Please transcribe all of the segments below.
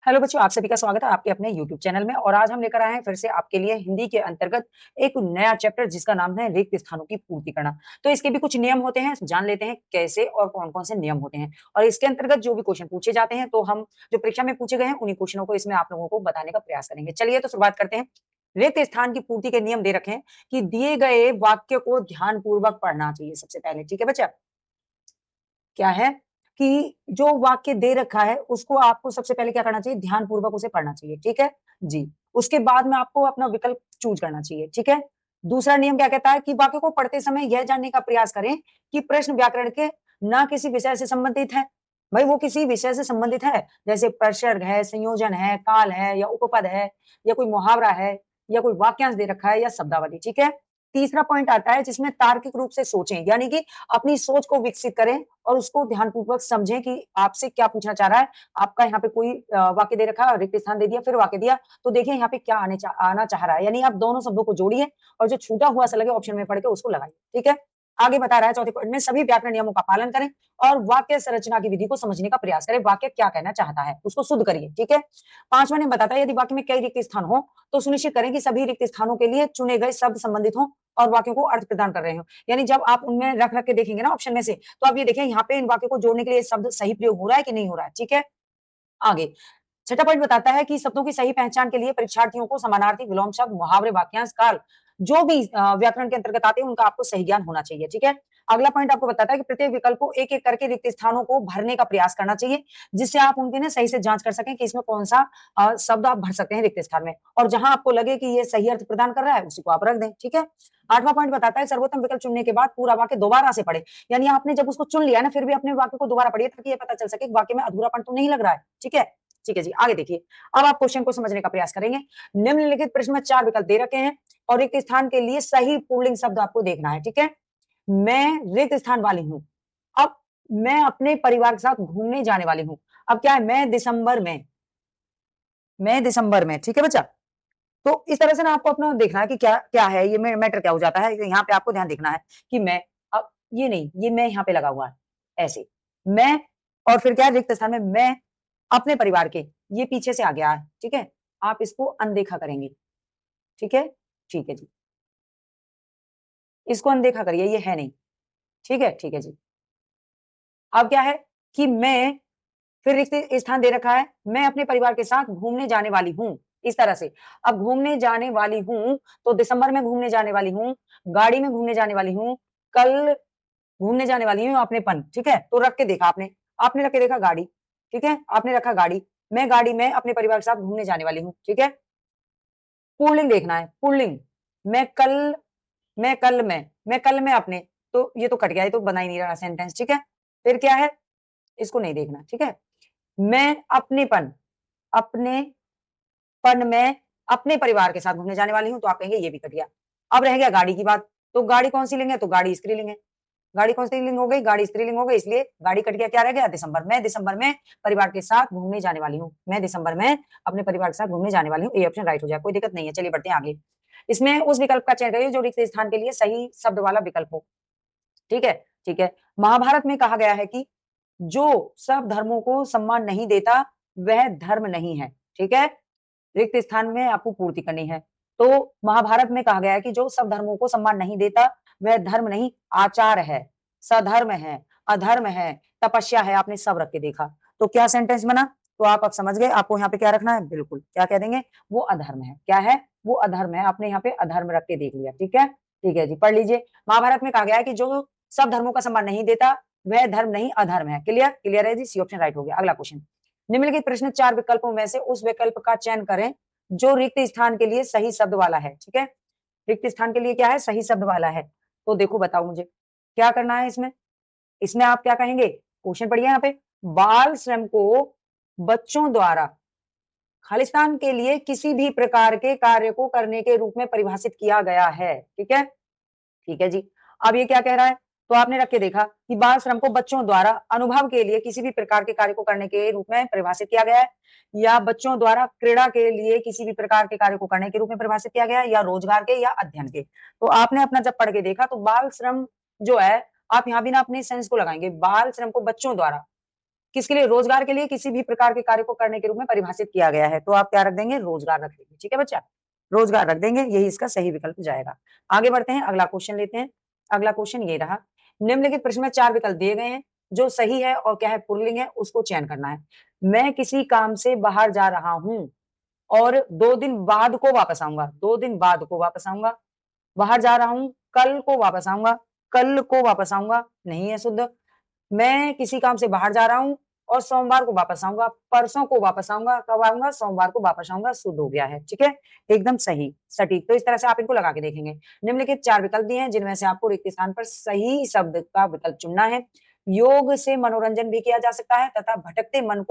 Hello बच्चों, आप सभी का स्वागत है आपके अपने YouTube चैनल में। और आज हम लेकर आए हैं फिर से आपके लिए हिंदी के अंतर्गत एक नया चैप्टर जिसका नाम है रिक्त स्थानों की पूर्ति करना। तो इसके भी कुछ नियम होते हैं, जान लेते हैं कैसे और कौन-कौन से नियम होते हैं। और इसके अंतर्गत जो भी क्वेश्चन पूछे जाते हैं तो हम जो परीक्षा में पूछे गए हैं उन्हीं क्वेश्चनों को इसमें आप लोगों को बताने का प्रयास करेंगे। चलिए तो शुरुआत करते हैं। रिक्त स्थान की पूर्ति के नियम दे रखे हैं कि दिए गए वाक्य को ध्यानपूर्वक पढ़ना चाहिए सबसे पहले। ठीक है बच्चा? क्या है कि जो वाक्य दे रखा है उसको आपको सबसे पहले क्या करना चाहिए, ध्यानपूर्वक उसे पढ़ना चाहिए। ठीक है जी। उसके बाद में आपको अपना विकल्प चूज करना चाहिए। ठीक है। दूसरा नियम क्या कहता है कि वाक्य को पढ़ते समय यह जानने का प्रयास करें कि प्रश्न व्याकरण के ना किसी विषय से संबंधित है। भाई वो किसी विषय से संबंधित है, जैसे प्रसर्ग है, संयोजन है, काल है, या उपपद है, या कोई मुहावरा है, या कोई वाक्यांश दे रखा है, या शब्दावली। ठीक है। तीसरा पॉइंट आता है जिसमें तार्किक रूप से सोचें, यानी कि अपनी सोच को विकसित करें और उसको ध्यानपूर्वक समझें कि आपसे क्या पूछना चाह रहा है। आपका यहाँ पे कोई वाक्य दे रखा है, रिक्त स्थान दे दिया, फिर वाक्य दिया, तो देखिए यहाँ पे क्या आना चाह रहा है। यानी आप दोनों शब्दों को जोड़िए और जो छूटा हुआ सा लगे ऑप्शन में पढ़ के उसको लगाइए। ठीक है। आगे बता रहा है चौथे पॉइंट में, सभी व्याकरण नियमों का पालन करें और वाक्य संरचना की विधि को समझने का प्रयास करें। वाक्य क्या कहना चाहता है उसको शुद्ध करिए। ठीक है। पांचवा नियम बताता है यदि वाक्य में कई रिक्त स्थान हो तो सुनिश्चित करें कि सभी रिक्त स्थानों के लिए चुने गए शब्द संबंधित हो और वाक्यों को अर्थ प्रदान कर रहे हो। यानी जब आप उनमें रख रख के देखेंगे ना ऑप्शन में से, तो आप ये देखें यहाँ पे इन वाक्यों को जोड़ने के लिए शब्द सही प्रयोग हो रहा है कि नहीं हो रहा है। ठीक है। आगे छठा पॉइंट बताता है कि शब्दों की सही पहचान के लिए परीक्षार्थियों को समानार्थी, विलोम शब्द, मुहावरे, वाक्यांश, काल जो भी व्याकरण के अंतर्गत आते हैं उनका आपको सही ज्ञान होना चाहिए। ठीक है। अगला पॉइंट आपको बताता है कि प्रत्येक विकल्प को एक एक करके रिक्त स्थानों को भरने का प्रयास करना चाहिए, जिससे आप उनके ना सही से जांच कर सकें कि इसमें कौन सा शब्द आप भर सकते हैं रिक्त स्थान में, और जहां आपको लगे कि ये सही अर्थ प्रदान कर रहा है उसी को आप रख दें। ठीक है। आठवां पॉइंट बताता है सर्वोत्तम विकल्प चुनने के बाद पूरा वाक्य दोबारा से पढ़े। यानी आपने जब उसको चुन लिया ना, फिर भी अपने वाक्य को दोबारा पढ़िए ताकि ये पता चल सके कि वाक्य में अधूरापन तो नहीं लग रहा है। ठीक है। ठीक है जी, आगे देखिए। अब आप क्वेश्चन को समझने का प्रयास करेंगे। निम्नलिखित प्रश्न में 4 विकल्प दे रखे हैं और रिक्त स्थान के लिए सही पुल्लिंग शब्द आपको देखना है। ठीक है। मैं रिक्त स्थान वाली हूं। अब मैं अपने परिवार के साथ घूमने जाने वाली हूं। अब क्या है, मैं दिसंबर में। ठीक है बच्चा। तो इस तरह से ना आपको अपना देखना है कि क्या क्या है, ये मैटर क्या हो जाता है। यहाँ पे आपको ध्यान देखना है कि मैं, अब ये नहीं, ये मैं यहाँ पे लगा हुआ है ऐसे, मैं, और फिर क्या है रिक्त स्थान में मैं अपने परिवार के, ये पीछे से आ गया है। ठीक है। आप इसको अनदेखा करेंगे। ठीक है। ठीक है जी। इसको अनदेखा करिए, ये है नहीं। ठीक है। ठीक है जी। अब क्या है कि मैं, फिर रिक्त स्थान दे रखा है, मैं अपने परिवार के साथ घूमने जाने वाली हूँ, इस तरह से। अब घूमने जाने वाली हूँ तो दिसंबर में घूमने जाने वाली हूँ, गाड़ी में घूमने जाने वाली हूँ, कल घूमने जाने वाली हूँ अपनेपन। ठीक है। तो रख के देखा आपने, आपने रख के देखा गाड़ी। ठीक है। आपने रखा गाड़ी, मैं गाड़ी में अपने परिवार के साथ घूमने जाने वाली हूँ। ठीक है। पुल्लिंग देखना है, पुल्लिंग। मैं कल, मैं कल में अपने, तो ये तो कट गया, ये तो बना ही नहीं रहा सेंटेंस। ठीक है। फिर क्या है, इसको नहीं देखना। ठीक है। मैं अपनेपन, अपने पन में अपने परिवार के साथ घूमने जाने वाली हूँ, तो आप कहेंगे ये भी कट गया। अब रह गया गाड़ी की बात, तो गाड़ी कौन सी लिंग है, तो गाड़ी स्त्रीलिंग है। गाड़ी कौन सी लिंग हो गई, गाड़ी स्त्रीलिंग हो गई, इसलिए गाड़ी कट गया। क्या रह गया, दिसंबर। मैं दिसंबर में परिवार के साथ घूमने जाने वाली हूँ, मैं दिसंबर में अपने परिवार के साथ घूमने जाने वाली हूँ। ये ऑप्शन राइट हो जाए, कोई दिक्कत नहीं है। चलिए बढ़ते हैं आगे। इसमें उस विकल्प का चयन करिए जो रिक्त स्थान के लिए सही शब्द वाला विकल्प हो। ठीक है। ठीक है। महाभारत में कहा गया है कि जो सब धर्मों को सम्मान नहीं देता वह धर्म नहीं है। ठीक है। रिक्त स्थान में आपको पूर्ति करनी है। तो महाभारत में कहा गया है कि जो सब धर्मों को सम्मान नहीं देता वह धर्म नहीं, आचार है, सधर्म है, अधर्म है, तपस्या है। आपने सब रख के देखा, तो क्या सेंटेंस बना, तो आप अब समझ गए आपको यहाँ पे क्या रखना है। बिल्कुल क्या कह देंगे, वो अधर्म है। क्या है, वो अधर्म है। आपने यहाँ पे अधर्म रख के देख लिया। ठीक है। ठीक है जी, पढ़ लीजिए। महाभारत में कहा गया है कि जो सब धर्मों का सम्मान नहीं देता वह धर्म नहीं, अधर्म है। क्लियर, क्लियर है जी, सी ऑप्शन राइट हो गया। अगला क्वेश्चन, निम्नलिखित प्रश्न 4 विकल्पों में से उस विकल्प का चयन करें जो रिक्त स्थान के लिए सही शब्द वाला है। ठीक है। रिक्त स्थान के लिए क्या है, सही शब्द वाला है। तो देखो बताओ मुझे क्या करना है इसमें। इसमें आप क्या कहेंगे, क्वेश्चन पढ़िए यहाँ पे, बाल श्रम को बच्चों द्वारा खालिस्तान के लिए किसी भी प्रकार के कार्य को करने के रूप में परिभाषित किया गया है। ठीक है। ठीक है जी। अब ये क्या कह रहा है, तो आपने रख के देखा कि बाल श्रम को बच्चों द्वारा अनुभव के लिए किसी भी प्रकार के कार्य को करने के रूप में परिभाषित किया गया है, या बच्चों द्वारा क्रीड़ा के लिए किसी भी प्रकार के कार्य को करने के रूप में परिभाषित किया गया है, या रोजगार के, या अध्ययन के। तो आपने अपना जब पढ़ के देखा तो बाल श्रम जो है, आप यहाँ भी ना अपने सेंस को लगाएंगे, बाल श्रम को बच्चों द्वारा किसके लिए? रोजगार के लिए, किसी भी प्रकार के कार्य को करने के रूप में परिभाषित किया गया है। तो आप क्या रख देंगे? रोजगार रख देंगे। ठीक है बच्चा, रोजगार रख देंगे, यही इसका सही विकल्प जाएगा। आगे बढ़ते हैं, अगला क्वेश्चन लेते हैं। अगला क्वेश्चन ये रहा, निम्नलिखित प्रश्न में 4 विकल्प दिए गए हैं, जो सही है और क्या है? पुल्लिंग है, उसको चयन करना है। मैं किसी काम से बाहर जा रहा हूं और 2 दिन बाद को वापस आऊंगा, 2 दिन बाद को वापस आऊंगा। बाहर जा रहा हूं, कल को वापस आऊंगा, कल को वापस आऊंगा, नहीं है शुद्ध। मैं किसी काम से बाहर जा रहा हूं और सोमवार को वापस आऊंगा, परसों को वापस आऊंगा, कब आऊंगा? सोमवार को वापस आऊंगा, शुद्ध हो गया है। ठीक है, एकदम सही, सटीक। तो इस तरह से आप इनको लगा के देखेंगे। निम्नलिखित 4 विकल्प दिए हैं, जिनमें से आपको रिक्त स्थान पर सही शब्द का विकल्प चुनना है। योग से मनोरंजन भी किया जा सकता है तथा भटकते मन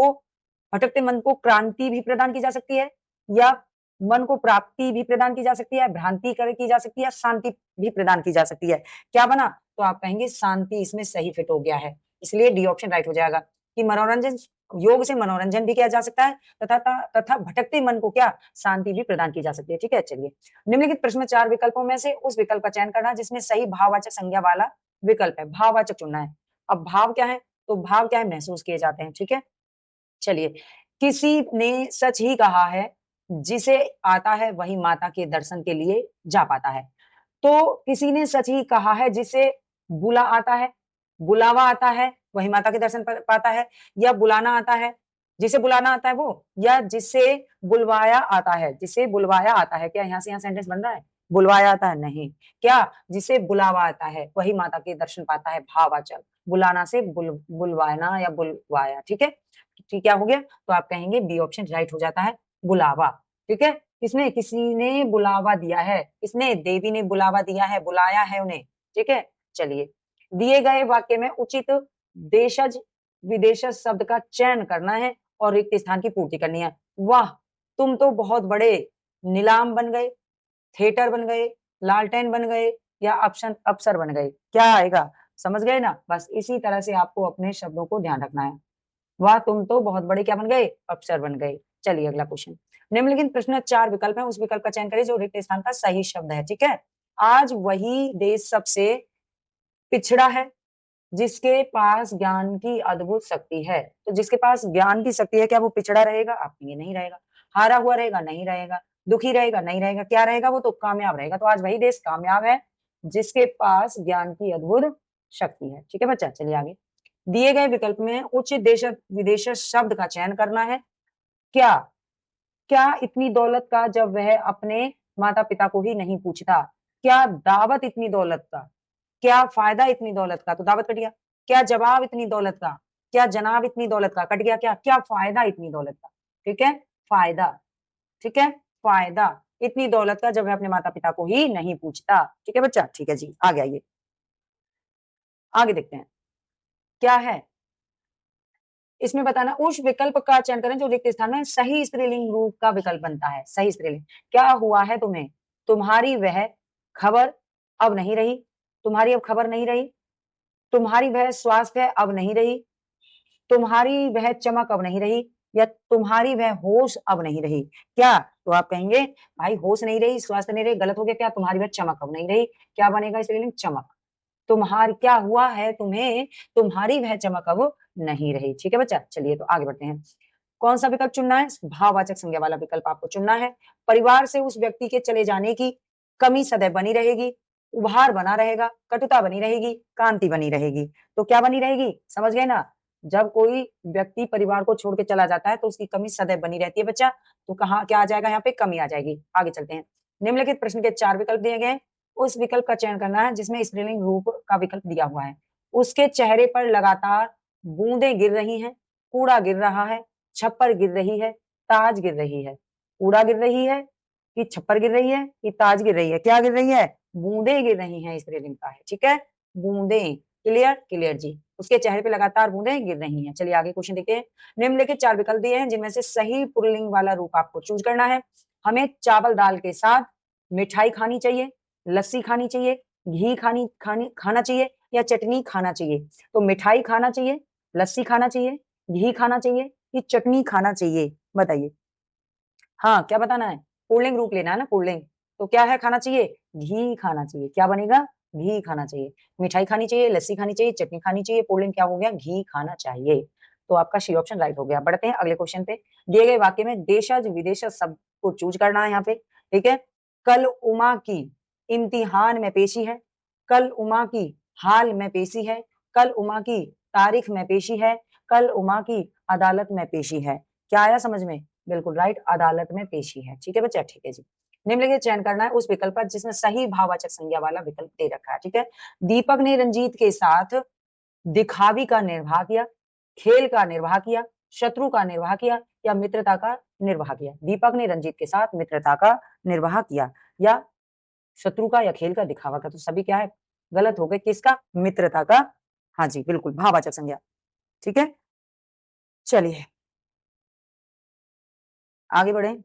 को क्रांति भी प्रदान की जा सकती है, या मन को प्राप्ति भी प्रदान की जा सकती है, भ्रांति की जा सकती है, शांति भी प्रदान की जा सकती है। क्या बना? तो आप कहेंगे शांति इसमें सही फिट हो गया है, इसलिए डी ऑप्शन राइट हो जाएगा कि मनोरंजन, योग से मनोरंजन भी किया जा सकता है तथा भटकते मन को क्या? शांति भी प्रदान की जा सकती है। ठीक है, चलिए निम्नलिखित प्रश्न में 4 विकल्पों में से उस विकल्प का चयन करना जिसमें सही भाववाचक संज्ञा वाला विकल्प है। भाववाचक चुनना है। अब भाव क्या है? तो भाव क्या है? महसूस किए जाते हैं। ठीक है, चलिए, किसी ने सच ही कहा है, जिसे आता है वही माता के दर्शन के लिए जा पाता है। तो किसी ने सच ही कहा है, जिसे बुलावा आता है वही माता के दर्शन पाता है, या बुलाना आता है, जिसे बुलाना आता है वो, या जिसे बुलवाया आता है, जिसे बुलवाया आता है। क्या यहाँ से यहाँ सेंटेंस बन रहा है? बुलवाया आता है? नहीं। क्या? जिसे बुलावा आता है वही माता के दर्शन पाता है, भाववाचक। बुलाना से बुलवाना या बुलवाया। ठीक है, ठीक क्या हो गया? तो आप कहेंगे बी ऑप्शन राइट हो जाता है, बुलावा। ठीक है, किसने? किसी ने बुलावा दिया है, किसने? देवी ने बुलावा दिया है, बुलाया है उन्हें। ठीक है, चलिए, दिए गए वाक्य में उचित देशज विदेशज शब्द का चयन करना है और रिक्त स्थान की पूर्ति करनी है। वाह, तुम तो बहुत बड़े नीलाम बन गए, थिएटर बन गए, लालटेन बन गए, या ऑप्शन अफसर बन गए। क्या आएगा? समझ गए ना? बस इसी तरह से आपको अपने शब्दों को ध्यान रखना है। वाह, तुम तो बहुत बड़े क्या बन गए? अफसर बन गए। चलिए अगला क्वेश्चन। निम्नलिखित प्रश्न में 4 विकल्प हैं, उस विकल्प का चयन करें जो रिक्त स्थान का सही शब्द है। ठीक है, आज वही देश सबसे पिछड़ा है जिसके पास ज्ञान की अद्भुत शक्ति है। तो जिसके पास ज्ञान की शक्ति है, क्या वो पिछड़ा रहेगा? आप कहेंगे नहीं रहेगा। हारा हुआ रहेगा? नहीं रहेगा। दुखी रहेगा? नहीं रहेगा। क्या रहेगा? वो तो कामयाब रहेगा। तो आज वही देश कामयाब है जिसके पास ज्ञान की अद्भुत शक्ति है। ठीक है बच्चा, चलिए आगे। दिए गए विकल्प में उच्च देश विदेश शब्द का चयन करना है। क्या? क्या इतनी दौलत का जब वह अपने माता पिता को ही नहीं पूछता? क्या दावत इतनी दौलत का? क्या फायदा इतनी दौलत का? तो दावत कट गया। क्या जवाब इतनी दौलत का? क्या जनाब इतनी दौलत का? कट गया। क्या? क्या फायदा इतनी दौलत का? ठीक है, फायदा। ठीक है, फायदा इतनी दौलत का जब वह अपने माता पिता को ही नहीं पूछता। ठीक है बच्चा, ठीक है जी, आगे आइए, आगे देखते हैं क्या है इसमें। बताना उस विकल्प का चयन करें जो रिक्त स्थान में सही स्त्रीलिंग रूप का विकल्प बनता है। सही स्त्रीलिंग। क्या हुआ है तुम्हें? तुम्हारी वह खबर अब नहीं रही, तुम्हारी अब खबर नहीं रही, तुम्हारी वह स्वास्थ्य अब नहीं रही, तुम्हारी वह चमक अब नहीं रही, या तुम्हारी वह होश अब नहीं रही। क्या? तो आप कहेंगे भाई होश नहीं रही, स्वास्थ्य नहीं रही, गलत हो गया। क्या? तुम्हारी वह चमक अब नहीं रही। क्या बनेगा स्त्रीलिंग? चमक। तुम्हारी क्या हुआ है तुम्हें? तुम्हारी वह चमक अब नहीं रही। ठीक है बच्चा, चलिए तो आगे बढ़ते हैं। कौन सा विकल्प चुनना है? भाववाचक संज्ञा वाला विकल्प आपको चुनना है। परिवार से उस व्यक्ति के चले जाने की कमी सदैव बनी रहेगी, उभार बना रहेगा, कटुता बनी रहेगी, कांति बनी रहेगी। तो क्या बनी रहेगी? समझ गए ना? जब कोई व्यक्ति परिवार को छोड़ के चला जाता है तो उसकी कमी सदैव बनी रहती है बच्चा। तो कहाँ क्या आ जाएगा? यहाँ पे कमी आ जाएगी। आगे चलते हैं। निम्नलिखित प्रश्न के 4 विकल्प दिए गए, उस विकल्प का चयन करना है जिसमें स्त्रीलिंग रूप का विकल्प दिया हुआ है। उसके चेहरे पर लगातार बूंदें गिर रही हैं, कूड़ा गिर रहा है, छप्पर गिर रही है, ताज गिर रही है। कूड़ा गिर रही है कि छप्पर गिर रही है कि ताज गिर रही है? क्या गिर रही है? बूंदें गिर रही हैं, स्त्रीलिंग का है। ठीक है, बूंदें। क्लियर? क्लियर जी। उसके चेहरे पे लगातार बूंदें गिर रही हैं। चलिए आगे क्वेश्चन देखते हैं। निम्नलिखित 4 विकल्प दिए हैं जिनमें से सही पुल्लिंग वाला रूप आपको चूज करना है। हमें चावल दाल के साथ मिठाई खानी चाहिए, लस्सी खानी चाहिए, घी खाना चाहिए, या चटनी खाना चाहिए। तो मिठाई खाना चाहिए, लस्सी खाना चाहिए, घी खाना चाहिए, कि चटनी खाना चाहिए? बताइए। हाँ, क्या बताना है? पुल्लिंग रूप लेना है ना, पुल्लिंग। तो क्या है खाना चाहिए? घी खाना चाहिए। क्या बनेगा? घी खाना चाहिए। मिठाई खानी चाहिए, लस्सी खानी चाहिए, चटनी खानी चाहिए, पुल्लिंग क्या हो गया? घी खाना चाहिए। तो आपका सी ऑप्शन राइट हो गया। बढ़ते हैं अगले क्वेश्चन पे। दिए गए वाक्य में देशज विदेशज शब्द को चूज करना है यहाँ पे, ठीक है। कल उमा की इम्तिहान में पेशी है, कल उमा की हाल में पेशी है, कल उमा की तारीख में पेशी है, कल उमा की अदालत में पेशी है। क्या आया समझ में? बिल्कुल राइट, अदालत में पेशी है। ठीक है बच्चा, ठीक है जी। निम्नलिखित चयन करना है उस विकल्प पर जिसमें सही भाववाचक संज्ञा वाला विकल्प दे रखा है, ठीक है। दीपक ने रंजीत के साथ दिखावी का निर्वाह किया, खेल का निर्वाह किया, शत्रु का निर्वाह किया या मित्रता का निर्वाह किया। दीपक ने रंजीत के साथ मित्रता का निर्वाह किया या शत्रु का या खेल का दिखावा का, तो सभी क्या है? गलत हो गए। किसका? मित्रता का। हाँ जी बिल्कुल, भाववाचक संज्ञा। ठीक है, चलिए आगे बढ़े।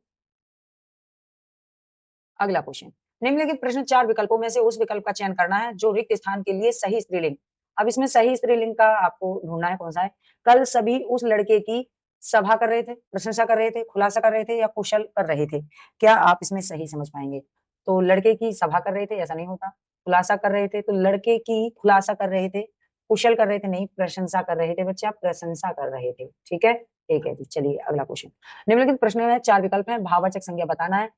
अगला क्वेश्चन, निम्नलिखित प्रश्न 4 विकल्पों में से उस विकल्प का चयन करना है जो रिक्त स्थान के लिए सही स्त्रीलिंग। अब इसमें सही स्त्रीलिंग का आपको ढूंढना है कौन सा है। कल सभी उस लड़के की सभा कर रहे थे, प्रशंसा कर रहे थे, खुलासा कर रहे थे या कुशल कर रहे थे। क्या आप इसमें सही समझ पाएंगे? तो लड़के की सभा कर रहे थे, ऐसा नहीं होता। खुलासा कर रहे थे, तो लड़के की खुलासा कर रहे थे। कुशल कर रहे थे, नहीं, प्रशंसा कर रहे थे बच्चा, प्रशंसा कर रहे थे। ठीक है, ठीक है जी। चलिए अगला क्वेश्चन, निम्नलिखित प्रश्न में 4 विकल्प है, भाववाचक संज्ञा बताना है।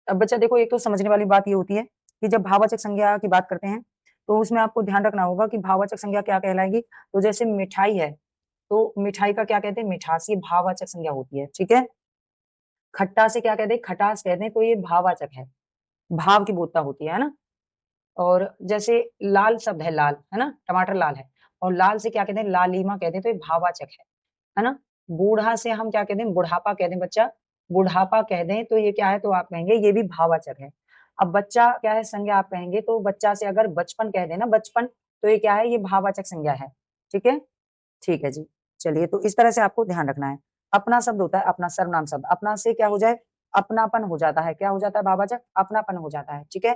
अब बच्चा देखो, एक तो समझने वाली बात ये होती है कि जब भाववाचक संज्ञा की बात करते हैं तो उसमें आपको ध्यान रखना होगा कि भाववाचक संज्ञा क्या कहलाएगी। तो जैसे मिठाई है, तो मिठाई का क्या कहते हैं? मिठास, ये भाववाचक संज्ञा होती है। ठीक है, खट्टा से क्या कहते हैं? खटास कहते हैं, तो ये भाववाचक है, भाव की बोधता होती है ना। और जैसे लाल शब्द है, लाल है ना, टमाटर लाल है, और लाल से क्या कहते हैं? लालिमा कहते हैं, तो ये भाववाचक है ना। बूढ़ा से हम क्या कहते हैं? बुढ़ापा कहते हैं बच्चा, बुढ़ापा कह दें तो ये क्या है? तो आप कहेंगे ये भी भाववाचक है। अब बच्चा क्या है? संज्ञा आप कहेंगे, तो बच्चा से अगर बचपन कह देना, बचपन, तो ये क्या है? ये भाववाचक संज्ञा है। ठीक है, ठीक है जी। चलिए, तो इस तरह से आपको ध्यान रखना है। अपना शब्द होता है अपना, सर्वनाम शब्द, अपना से क्या हो जाए? अपनापन हो जाता है। क्या हो जाता है? भाववाचक, अपनापन हो जाता है। ठीक है,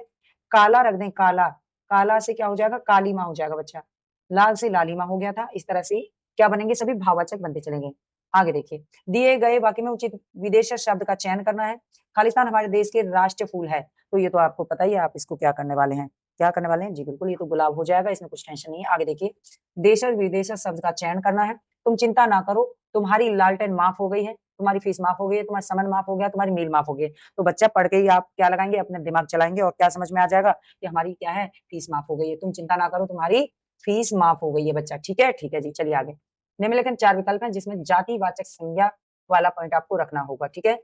काला रख दें, काला, काला से क्या हो जाएगा? कालीमा हो जाएगा बच्चा। लाल से लालिमा हो गया था। इस तरह से क्या बनेंगे? सभी भाववाचक बनते चलेंगे। आगे देखिए, दिए गए वाक्य में उचित विदेश शब्द का चयन करना है। खालिस्तान हमारे देश के राष्ट्रीय फूल है, तो ये तो आपको पता ही है। आप इसको क्या करने वाले हैं? क्या करने वाले हैं जी? बिल्कुल, ये तो गुलाब हो जाएगा, इसमें कुछ टेंशन नहीं है। आगे देखिए, देश विदेश शब्द का चयन करना है। तुम चिंता ना करो, तुम्हारी लालटेन माफ हो गई है, तुम्हारी फीस माफ हो गई है, तुम्हारा समन माफ हो गया, तुम्हारी मील माफ हो गई है। तो बच्चा पढ़ के ही आप क्या लगाएंगे? अपने दिमाग चलाएंगे और क्या समझ में आ जाएगा कि हमारी क्या है? फीस माफ हो गई है। तुम चिंता ना करो, तुम्हारी फीस माफ हो गई है बच्चा। ठीक है, ठीक है जी। चलिए आगे, निम्नलिखित 4 विकल्प हैं जिसमें जातिवाचक संज्ञा वाला पॉइंट आपको रखना होगा। ठीक है,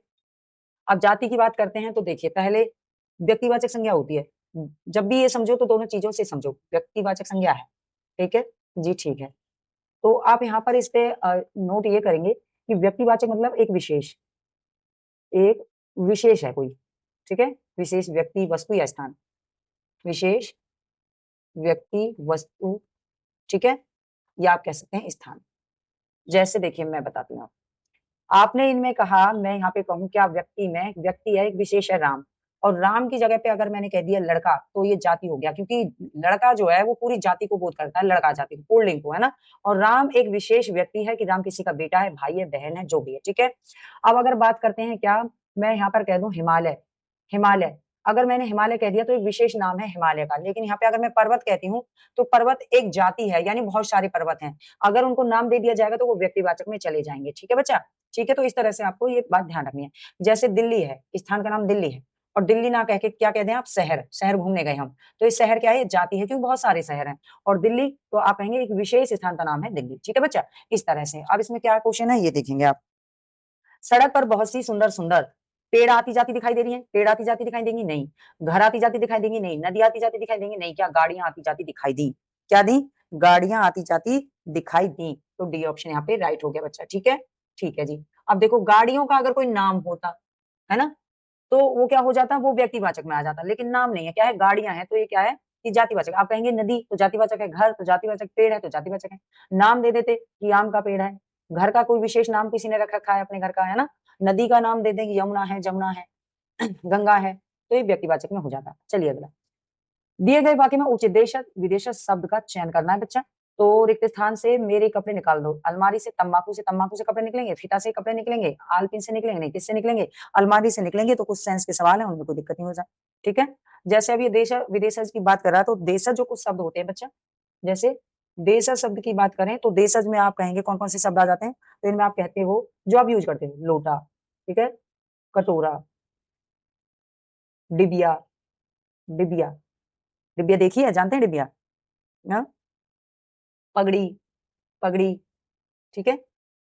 अब जाति की बात करते हैं तो देखिए, पहले व्यक्तिवाचक संज्ञा होती है। जब भी ये समझो तो दोनों चीजों से समझो, व्यक्तिवाचक संज्ञा है। ठीक है जी, ठीक है। तो आप यहाँ पर इस पे नोट ये करेंगे कि व्यक्तिवाचक मतलब एक विशेष है कोई। ठीक है, विशेष व्यक्ति, वस्तु या स्थान, विशेष व्यक्ति, वस्तु, ठीक है, या आप कह सकते हैं स्थान। जैसे देखिए, मैं बताती हूँ। आपने इनमें कहा, मैं यहाँ पे कहूँ क्या? व्यक्ति में व्यक्ति है, एक विशेष है राम, और राम की जगह पे अगर मैंने कह दिया लड़का, तो ये जाति हो गया, क्योंकि लड़का जो है वो पूरी जाति को बोध करता है, लड़का जाति को, पुल्लिंग को, है ना। और राम एक विशेष व्यक्ति है कि राम किसी का बेटा है, भाई है, बहन है, जो भी है। ठीक है, अब अगर बात करते हैं क्या, मैं यहाँ पर कह दूं हिमालय, हिमालय, अगर मैंने हिमालय कह दिया तो एक विशेष नाम है हिमालय का। लेकिन यहाँ पे अगर मैं पर्वत कहती हूँ तो पर्वत एक जाति है, यानी बहुत सारे पर्वत हैं। अगर उनको नाम दे दिया जाएगा तो वो व्यक्तिवाचक में चले जाएंगे। ठीक है बच्चा, ठीक है। तो इस तरह से आपको ये बात ध्यान रखनी है। जैसे दिल्ली है, स्थान का नाम दिल्ली है, और दिल्ली ना कह के क्या कहते हैं आप? शहर, शहर घूमने गए हम, तो ये शहर क्या है? ये जाति है, क्योंकि बहुत सारे शहर हैं। और दिल्ली तो आप कहेंगे एक विशेष स्थान का नाम है दिल्ली। ठीक है बच्चा, इस तरह से। अब इसमें क्या क्वेश्चन है ये देखेंगे आप। सड़क पर बहुत सी सुंदर सुंदर पेड़ आती जाती दिखाई दे रही हैं, पेड़ आती जाती दिखाई देंगी? नहीं। घर आती जाती दिखाई देंगी? नहीं। नदी आती जाती दिखाई देंगी? नहीं। क्या गाड़ियां आती जाती दिखाई दी? क्या दी? गाड़ियां आती जाती दिखाई दी। तो डी ऑप्शन यहाँ पे राइट हो गया बच्चा। ठीक है, ठीक है जी। अब देखो, गाड़ियों का अगर कोई नाम होता है ना, तो वो क्या हो जाता? वो व्यक्तिवाचक में आ जाता, लेकिन नाम नहीं है, क्या है? गाड़ियां हैं, तो ये क्या है? ये जातिवाचक। आप कहेंगे नदी तो जातिवाचक है, घर तो जातिवाचक, पेड़ है तो जातिवाचक है। नाम दे देते कि आम का पेड़ है, घर का कोई विशेष नाम किसी ने रख रखा है अपने घर का, है ना। नदी का नाम दे देंगे, यमुना है, जमुना है, गंगा है, तो ये व्यक्तिवाचक में हो जाता है। चलिए अगला, दिए गए वाक्य में उचित देशज विदेशज शब्द का चयन करना है बच्चा। तो रिक्त स्थान से मेरे कपड़े निकाल दो, अलमारी से तंबाकू से कपड़े निकलेंगे, फीता से कपड़े निकलेंगे, आलपिन से निकलेंगे? नहीं। किससे निकलेंगे? अलमारी से निकलेंगे। तो कुछ सेंस के सवाल है, उनमें कोई दिक्कत नहीं हो जाए। ठीक है, जैसे अभी देश विदेशज की बात कर रहा है, तो देशज जो कुछ शब्द होते हैं बच्चा, जैसे देशज शब्द की बात करें तो देशज में आप कहेंगे कौन कौन से शब्द आ जाते हैं, तो इनमें आप कहते हो जो आप यूज करते हो, लोटा, ठीक है, कटोरा, डिबिया, डिबिया, डिबिया देखिए, जानते हैं डिबिया ना, पगड़ी, पगड़ी, ठीक है,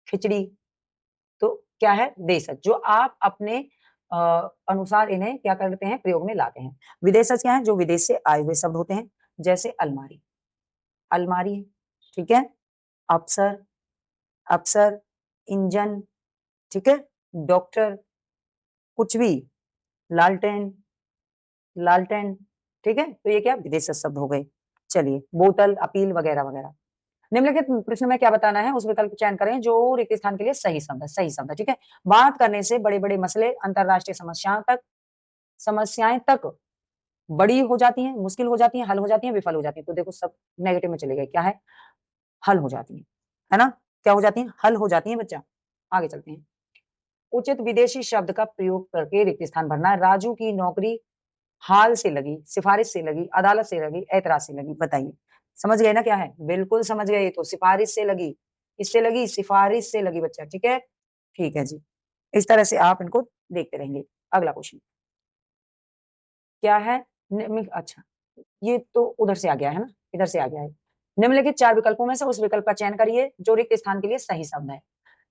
खिचड़ी। तो क्या है, देशज, जो आप अपने अनुसार इन्हें क्या करते हैं, प्रयोग में लाते हैं। विदेशज क्या है, जो विदेश से आए हुए शब्द होते हैं, जैसे अलमारी, अलमारी, ठीक है, अफसर, अफसर, इंजन, ठीक है, डॉक्टर, कुछ भी, लालटेन, लालटेन, ठीक है, तो ये क्या विदेशी शब्द हो गए। चलिए, बोतल, अपील वगैरह वगैरह। निम्नलिखित प्रश्न में क्या बताना है, उस विकल्प चयन करें जो रिक्त स्थान के लिए सही शब्द है, सही शब्द है, ठीक है। बात करने से बड़े बड़े मसले, अंतरराष्ट्रीय समस्याएं तक बड़ी हो जाती हैं, मुश्किल हो जाती हैं, हल हो जाती हैं, विफल हो जाती हैं। तो देखो सब नेगेटिव में चले गए, क्या है, हल हो जाती है ना, क्या हो जाती है, हल हो जाती है बच्चा। आगे चलते हैं। उचित विदेशी शब्द का प्रयोग करके रिक्त स्थान भरना है। राजू की नौकरी हाल से लगी, सिफारिश से लगी, अदालत से लगी, ऐतराज से लगी। बताइए, समझ गए ना क्या है, बिल्कुल समझ गए। तो सिफारिश से लगी, इससे लगी, सिफारिश से लगी बच्चा, ठीक है, ठीक है जी। इस तरह से आप इनको देखते रहेंगे। अगला क्वेश्चन क्या है, अच्छा, ये तो उधर से आ गया है ना, इधर से आ गया है। निम्नलिखित चार विकल्पों में से उस विकल्प का चयन करिए जो रिक्त स्थान के लिए सही शब्द है।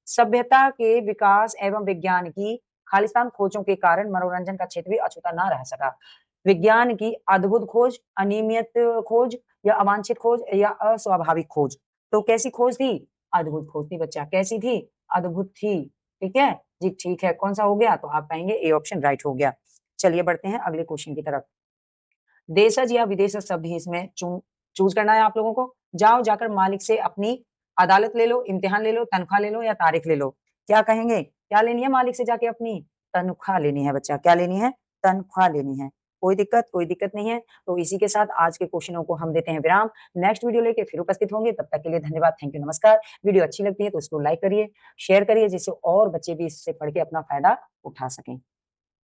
सभ्यता के विकास एवं विज्ञान की खालिस्तान खोजों के कारण मनोरंजन का क्षेत्र भी अछूता न रह सका। विज्ञान की अद्भुत खोज, अनियमित खोज, या अवांछित खोज, या अस्वाभाविक खोज। तो कैसी खोज थी, अद्भुत खोज थी बच्चा, कैसी थी, अद्भुत थी, ठीक है जी, ठीक है। कौन सा हो गया, तो आप कहेंगे ए ऑप्शन राइट हो गया। चलिए बढ़ते हैं अगले क्वेश्चन की तरफ। देशज या विदेशज शब्द ही इसमें चूज करना है आप लोगों को। जाओ जाकर मालिक से अपनी अदालत ले लो, इम्तिहान ले लो, तनख्वाह ले लो, या तारीख ले लो। क्या कहेंगे, क्या लेनी है मालिक से जाके, अपनी तनख्वाह लेनी है बच्चा, क्या लेनी है, तनख्वाह लेनी है। कोई दिक्कत नहीं है। तो इसी के साथ आज के क्वेश्चनों को हम देते हैं विराम। नेक्स्ट वीडियो लेके फिर उपस्थित होंगे, तब तक के लिए धन्यवाद, थैंक यू, नमस्कार। वीडियो अच्छी लगती है तो इसको लाइक करिए, शेयर करिए, जिससे और बच्चे भी इससे पढ़ के अपना फायदा उठा सकें।